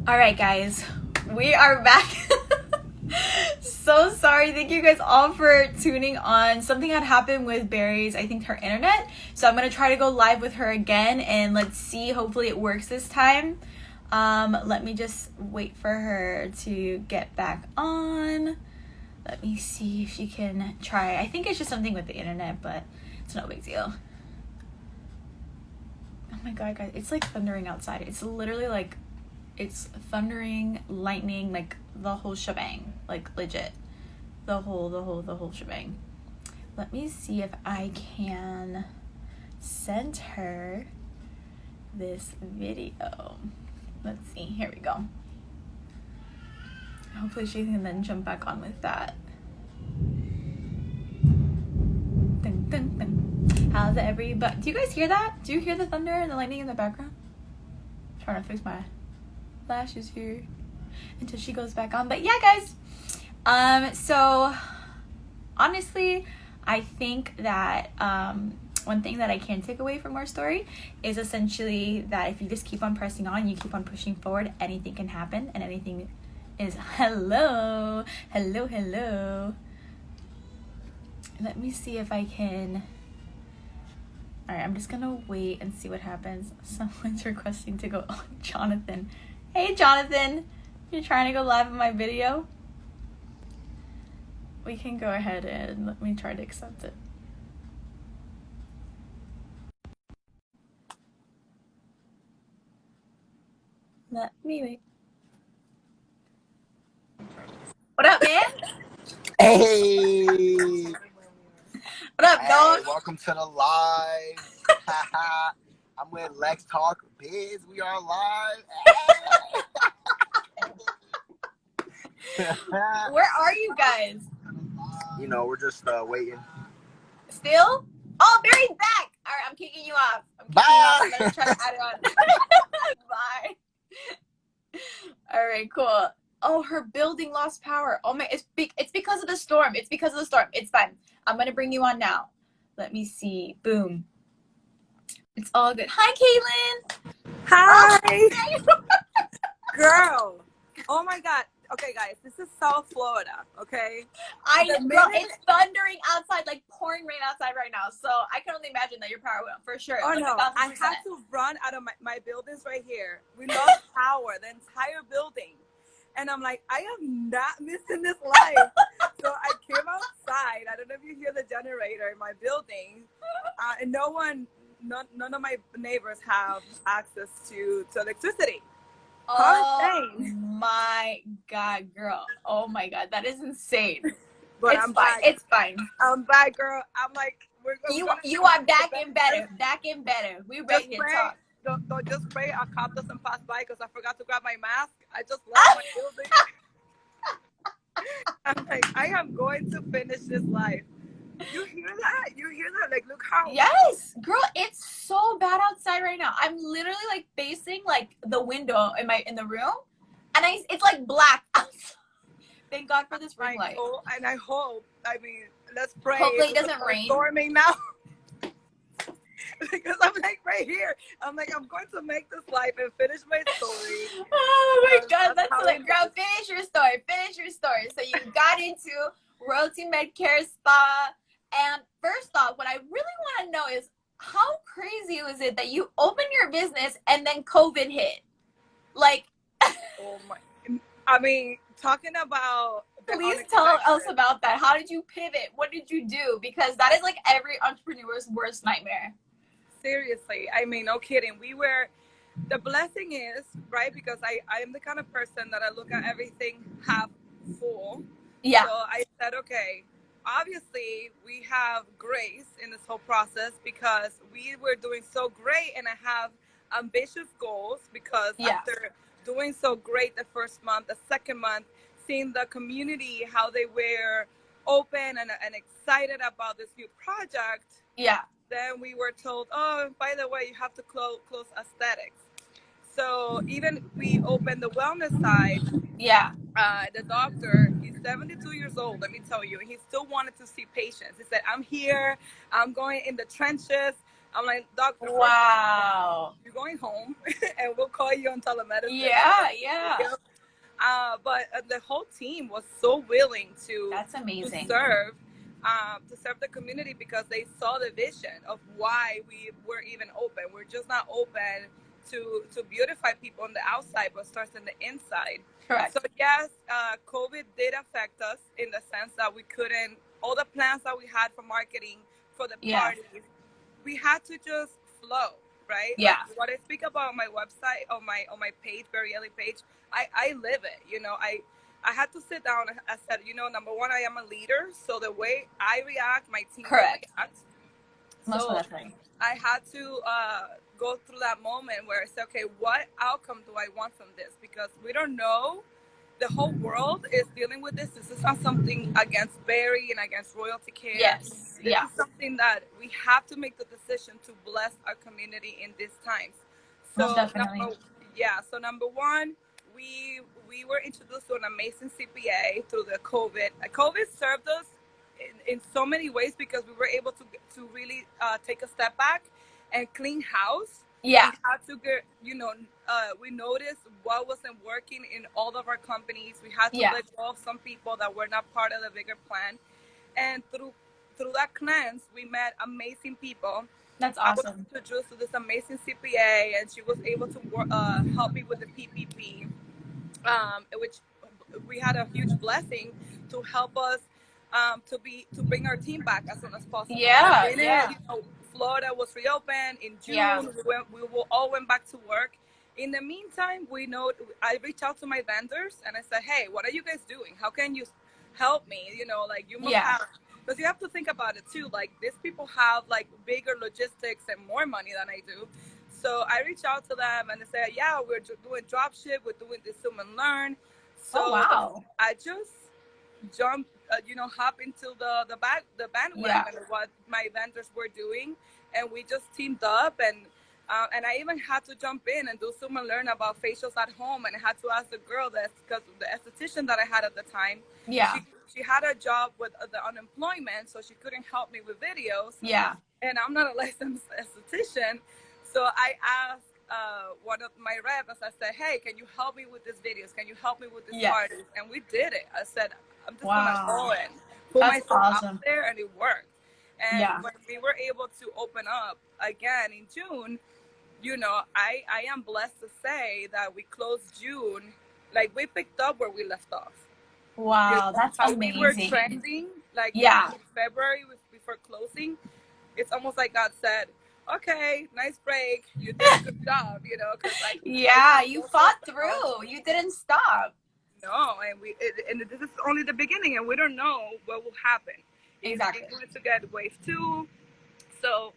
All right, guys, we are back. So sorry. Thank you guys all for tuning on. Something had happened with Barry's, I think, her internet. So I'm going to try to go live with her again, and let's see. Hopefully it works this time. Let me just wait for her to get back on. Let me see if she can try. I think it's just something with the internet, but it's no big deal. Oh my god, guys, it's like thundering outside. It's literally like, it's thundering, lightning, like the whole shebang, like legit, the whole shebang. Let me see if I can send her this video. Let's see, here we go. Hopefully she can then jump back on with that. Dun, dun, dun. How's everybody? Do you guys hear that? Do you hear the thunder and the lightning in the background? I'm trying to fix my lashes here until she goes back on. But yeah, guys, so honestly, I think that one thing that I can take away from our story is essentially that if you just keep on pressing on, you keep on pushing forward, anything can happen, and anything is hello. Let me see if I can. All right, I'm just gonna wait and see what happens. Someone's requesting to go. Oh, Jonathan. Hey, Jonathan. You're trying to go live in my video? We can go ahead and let me try to accept it. Let me wait. What up, man? Hey! What up, dog? Welcome to the live. I'm with LexTalkBiz. We are live. Where are you guys? You know, we're just waiting. Still? Oh, Barry's back. All right, I'm kicking you off. Bye. Let's try to add it on. Bye. All right, cool. Oh, her building lost power. Oh my, it's because of the storm. It's because of the storm. It's fine. I'm gonna bring you on now. Let me see. Boom. It's all good. Hi, Caitlyn. Hi. Oh, Girl. Oh my God. Okay, guys, this is South Florida, okay? Girl, it's thundering outside, like pouring rain outside right now. So I can only imagine that your power went up for sure. Oh like no, 1,000%. I had to run out of my buildings right here. We lost power, the entire building. And I'm like, I am not missing this life. So I came outside. I don't know if you hear the generator in my building. And none of my neighbors have access to electricity. Oh my god, girl. Oh my god, that is insane. But it's I'm fine. back. It's fine. I'm back, girl. I'm like, you are back and better. Back and better. We ready to talk. Don't just pray a cop doesn't pass by because I forgot to grab my mask. I just left my building. I'm like, I am going to finish this life. You hear that? You hear that? Like, look how. Yes, girl. It's so bad outside right now. I'm literally like facing like the window in the room, and it's like black outside. Thank God for this ring light. And I hope. I mean, let's pray. Hopefully it doesn't rain. Storming now. Because I'm like right here. I'm like, I'm going to make this life and finish my story. Oh my God, that's like, girl, finish your story. Finish your story. So you got into Royalty Medicare Spa. And first off, what I really want to know is how crazy was it that you opened your business and then COVID hit? Like, oh my, I mean, talking about. Please tell us about that. How did you pivot? What did you do? Because that is like every entrepreneur's worst nightmare. Seriously, I mean, no kidding. The blessing is, right, because I am the kind of person that I look at everything half full. Yeah. So I said, okay, obviously we have grace in this whole process because we were doing so great, and I have ambitious goals because after doing so great the first month, the second month, seeing the community, how they were open and excited about this new project. Yeah. Then we were told, oh, by the way, you have to close aesthetics. So even we opened the wellness side. Yeah. The doctor, he's 72 years old, let me tell you, and he still wanted to see patients. He said, I'm here, I'm going in the trenches, I'm like, doctor, wow, you're going home, and we'll call you on telemedicine. yeah. But the whole team was so willing to That's amazing. to serve the community, because they saw the vision of why we were even open. We're just not open to beautify people on the outside, but starts in the inside. Correct. So yes, COVID did affect us in the sense that we couldn't, all the plans that we had for marketing, for the parties, we had to just flow, right? Yeah. Like what I speak about on my website, on my page, Very Elly page, I live it. You know, I had to sit down. I said, you know, number one, I am a leader, so the way I react, my team will react. Most So definitely. I had to go through that moment where I said, okay, what outcome do I want from this? Because we don't know. The whole world is dealing with this. This is not something against Barry and against Royalty Care. Yes. This is something that we have to make the decision to bless our community in these times. So most definitely. So number one, we were introduced to an amazing CPA through the COVID. COVID served us in so many ways, because we were able to really take a step back and clean house. Yeah. We had to get, you know, we noticed what wasn't working in all of our companies. We had to let go of some people that were not part of the bigger plan. And through that cleanse, we met amazing people. That's awesome. I was introduced to this amazing CPA, and she was able to help me with the PPP, which we had a huge blessing to help us to bring our team back as soon as possible. You know, Florida was reopened in June. We all went back to work. In the meantime, I reached out to my vendors and I said, hey, what are you guys doing? How can you help me? You know, like you must have, because you have to think about it too. Like these people have like bigger logistics and more money than I do. So I reached out to them and they said, yeah, we're doing dropship. We're doing this Zoom and Learn. So I just jumped, hop into the bandwagon of what my vendors were doing, and we just teamed up, and I even had to jump in and do Zoom and Learn about facials at home, and I had to ask the girl that, because the esthetician that I had at the time, she had a job with the unemployment, so she couldn't help me with videos. And I'm not a licensed esthetician, so I asked one of my reps, I said, hey, can you help me with these videos? Can you help me with these parties? And we did it. I said, I'm just going to go and put myself out there, and it worked. And when we were able to open up again in June, you know, I am blessed to say that we closed June, like we picked up where we left off. Wow, you know, that's amazing. We were trending, like in February before closing. It's almost like God said, okay, nice break. You did a good job, you know. Cause like, you fought through. You didn't stop. No, and this is only the beginning, and we don't know what will happen. Exactly. It's going to get wave 2. So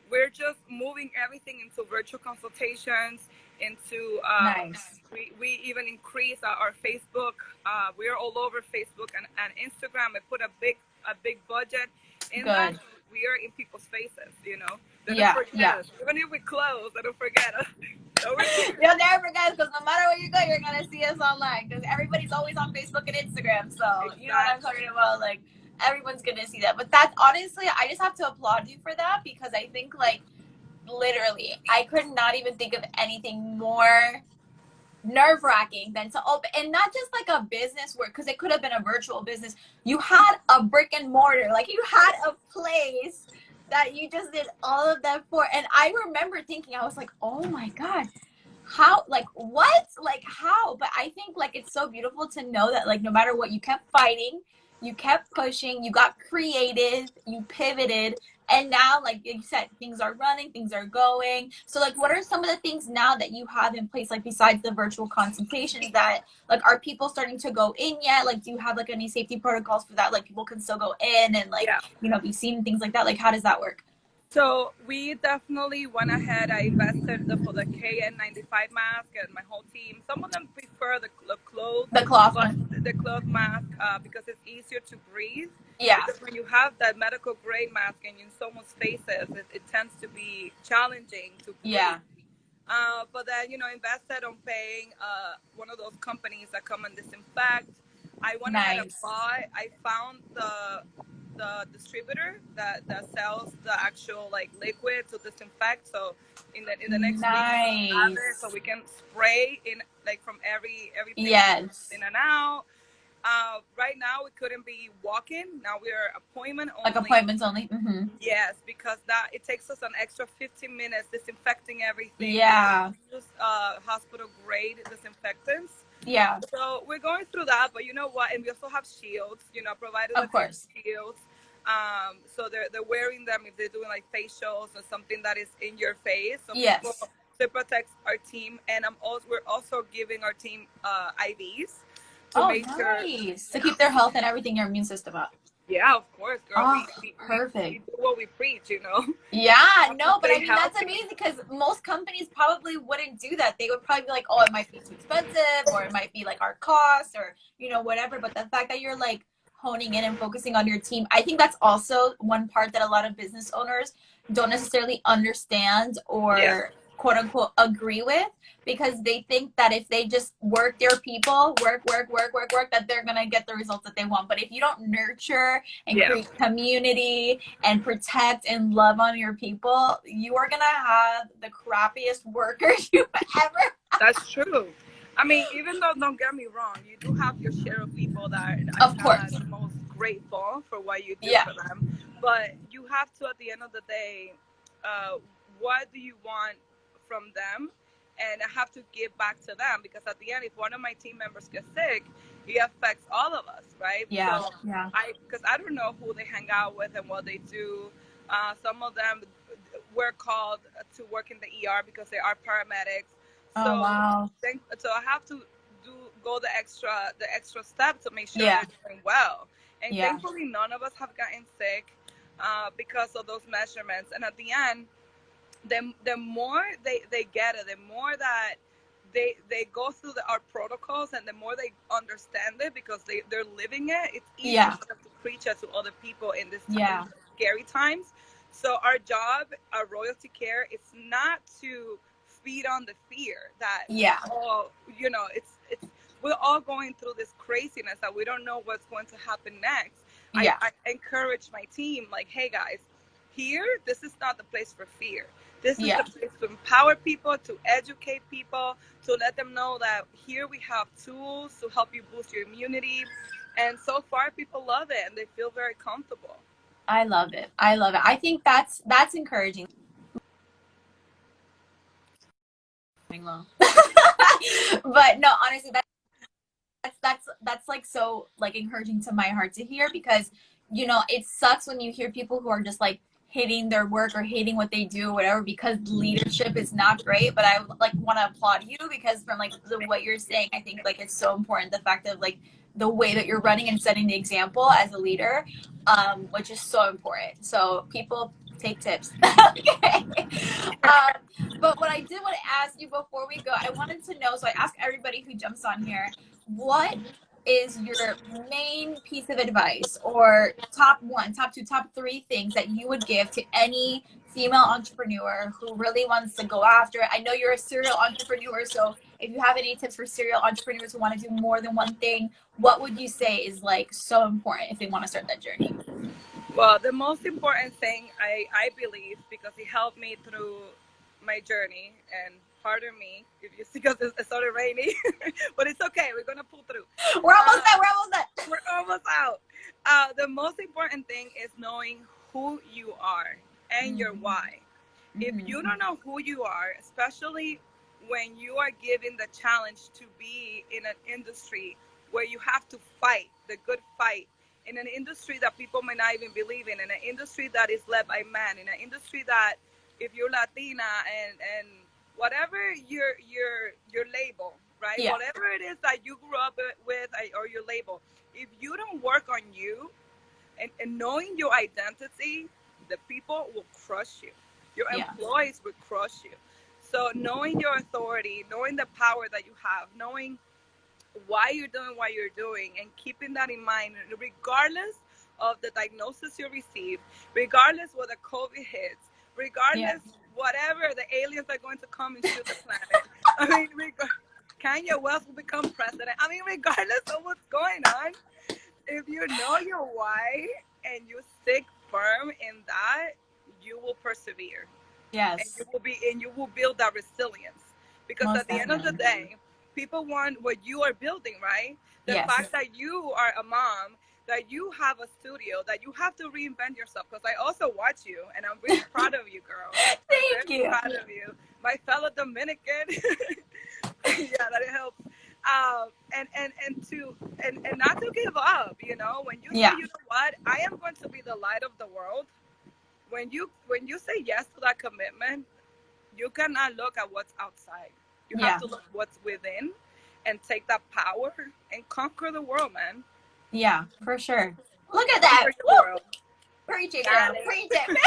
we're just moving everything into virtual consultations, into we even increase our Facebook. We're all over Facebook and Instagram. I put a big budget in that. We are in people's faces, you know. They don't forget us. Even if we close, they don't forget us. You'll never forget us, because no matter where you go, you're gonna see us online, because everybody's always on Facebook and Instagram. So you know what I'm talking about. Like everyone's gonna see that. But that's honestly, I just have to applaud you for that, because I think like literally, I could not even think of anything more nerve-wracking than to open, and not just like a business where, because it could have been a virtual business. You had a brick and mortar, like you had a place that you just did all of that for. And I remember thinking, I was like, oh my God, how, like what, like how? But I think like it's so beautiful to know that like no matter what, you kept fighting, you kept pushing, you got creative, you pivoted, and now, like you said, things are running, things are going. So like, what are some of the things now that you have in place, like besides the virtual consultations, that like, are people starting to go in yet? Like, do you have like any safety protocols for that? Like people can still go in and like, you know, be seen, things like that. Like, how does that work? So we definitely went ahead. I invested for the KN95 mask, and my whole team. Some of them prefer the cloth mask because it's easier to breathe. Because when you have that medical grade mask and in someone's faces, it tends to be challenging to breathe. But then, you know, invested on paying one of those companies that come and disinfect. I went ahead and bought. I found the distributor that sells the actual like liquid to disinfect. So in the next week, we'll have it so we can spray in like from every patient in and out. Right now we couldn't be walking. Now we are appointment only. Like appointments only. Mm-hmm. Yes, because that it takes us an extra 15 minutes disinfecting everything. Yeah. We use hospital grade disinfectants. Yeah. So we're going through that, but you know what? And we also have shields. You know, provided of course shields. So they're wearing them if they're doing like facials or something that is in your face. So yes. People, to protect our team, and we're also giving our team IVs. To make nice. Sure. To keep their health and everything, your immune system up. Yeah, of course, girl. Oh, perfect. We do what we preach, you know? Yeah, no, but I mean, that's amazing because most companies probably wouldn't do that. They would probably be like, oh, it might be too expensive, or it might be like our cost, or, you know, whatever. But the fact that you're like honing in and focusing on your team, I think that's also one part that a lot of business owners don't necessarily understand or quote unquote agree with, because they think that if they just work their people, work, that they're going to get the results that they want. But if you don't nurture and create community and protect and love on your people, you are going to have the crappiest workers you've ever had. That's true. I mean, even though, don't get me wrong, you do have your share of people that are not the most grateful for what you do for them. But you have to, at the end of the day, what do you want from them? And I have to give back to them, because at the end, if one of my team members gets sick, it affects all of us, right? Yeah. So because I don't know who they hang out with and what they do. Some of them were called to work in the ER because they are paramedics. So, oh, wow. So I have to go the extra step to make sure they're doing well. And thankfully, none of us have gotten sick because of those measurements. And at the end, the more they get it, the more that they go through our protocols, and the more they understand it because they're living it. It's easy for them to preach it to other people in this scary times. So our job, our royalty care, is not to feed on the fear that you know, it's we're all going through this craziness that we don't know what's going to happen next. I encourage my team, like, hey guys, here, this is not the place for fear. This is the place to empower people, to educate people, to let them know that here we have tools to help you boost your immunity. And so far, people love it and they feel very comfortable. I love it. I think that's encouraging. But no, honestly, that's like so like encouraging to my heart to hear, because, you know, it sucks when you hear people who are just like hating their work or hating what they do or whatever because leadership is not great. But I like want to applaud you, because from like what you're saying, I think like it's so important, the fact of like the way that you're running and setting the example as a leader, which is so important. So people, take tips. Okay. But what I did want to ask you before we go, I wanted to know, so I ask everybody who jumps on here, what is your main piece of advice, or top 1, top 2, top 3 things that you would give to any female entrepreneur who really wants to go after it? I know you're a serial entrepreneur, so if you have any tips for serial entrepreneurs who want to do more than one thing, what would you say is like so important if they want to start that journey? Well, the most important thing, I believe, because it helped me through my journey, and pardon me if you see, because it started raining, but it's okay. We're going to pull through. We're almost there. We're almost out. The most important thing is knowing who you are and your why. If you don't know who you are, especially when you are given the challenge to be in an industry where you have to fight the good fight, in an industry that people may not even believe in an industry that is led by men, in an industry that, if you're Latina and whatever your label, right? Yeah. Whatever it is that you grew up with, or your label, if you don't work on you and knowing your identity, the people will crush you. Your employees will crush you. So knowing your authority, knowing the power that you have, knowing why you're doing what you're doing, and keeping that in mind, regardless of the diagnosis you receive, regardless what the COVID hits, regardless whatever the aliens are going to come and shoot the planet. I mean, Kanye West will become president. I mean, regardless of what's going on, if you know your why and you stick firm in that, you will persevere. Yes. And you will build that resilience. Because Most at the end of the day, people want what you are building, right? The fact that you are a mom, that you have a studio, that you have to reinvent yourself. Because I also watch you, and I'm really proud of you, girl. Thank you. Proud of you, my fellow Dominican. Yeah, that helps. And not to give up. You know, when you say, you know what, I am going to be the light of the world. When you say yes to that commitment, you cannot look at what's outside. You have to look what's within, and take that power and conquer the world, man. Yeah, for sure. Look at that. Preach it, girl. Preach it.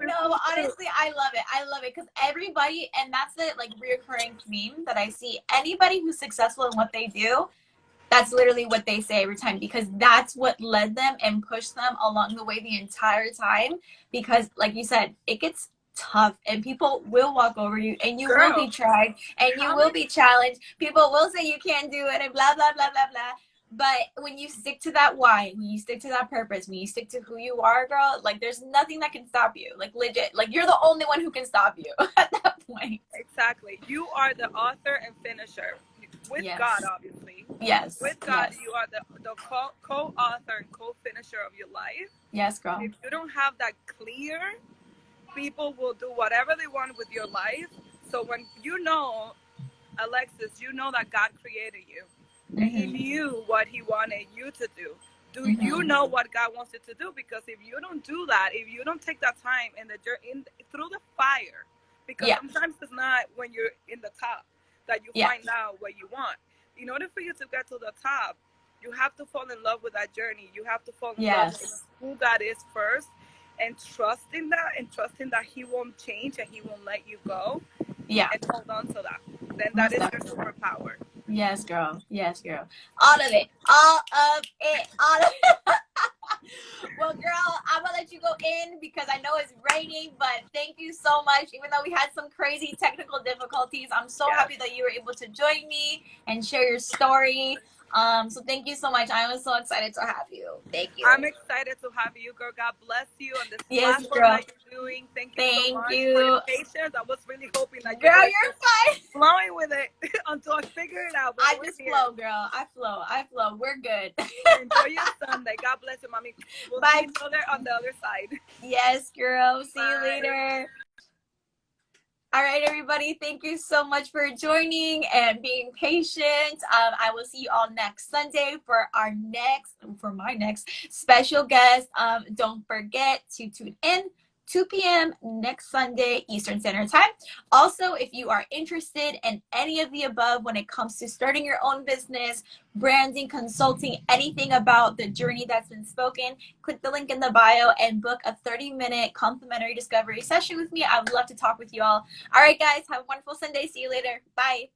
No, honestly, I love it. I love it because everybody, and that's the like reoccurring theme that I see. Anybody who's successful in what they do, that's literally what they say every time, because that's what led them and pushed them along the way the entire time. Because like you said, it gets tough and people will walk over you and you will be tried and you will be challenged. People will say you can't do it and blah, blah, blah, blah, blah. But when you stick to that why, when you stick to that purpose, when you stick to who you are, girl, like there's nothing that can stop you. Like legit, like you're the only one who can stop you at that point. Exactly. You are the author and finisher. With God, obviously. Yes. With God, you are the co-author and co-finisher of your life. Yes, girl. If you don't have that clear, people will do whatever they want with your life. So when you know, Alexis, you know that God created you. And he knew what he wanted you to do. Do you know what God wants you to do? Because if you don't do that, if you don't take that time through the fire, because sometimes it's not when you're in the top that you find out what you want. In order for you to get to the top, you have to fall in love with that journey. You have to fall in love with who God is first, and trusting that he won't change and he won't let you go. Yeah. And hold on to that. Then that is your superpower. Yes, girl. Yes, girl. All of it. All of it. All of it. Well, girl, I'm going to let you go in because I know it's raining, but thank you so much. Even though we had some crazy technical difficulties, I'm so happy that you were able to join me and share your story. So thank you so much. I was so excited to have you. Thank you. I'm excited to have you, girl. God bless you on this platform that you're doing. Thank you so much for your patience. I was really hoping that you're fine. Flowing with it until I figure it out. I just flow, girl. I flow. We're good. Enjoy your Sunday. God bless you, mommy. We'll see each other on the other side. Yes, girl. See you later. All right, everybody. Thank you so much for joining and being patient. I will see you all next Sunday for my next special guest. Don't forget to tune in 2 p.m. next Sunday, Eastern Standard Time. Also, if you are interested in any of the above when it comes to starting your own business, branding, consulting, anything about the journey that's been spoken, click the link in the bio and book a 30-minute complimentary discovery session with me. I would love to talk with you all. All right, guys, have a wonderful Sunday. See you later. Bye.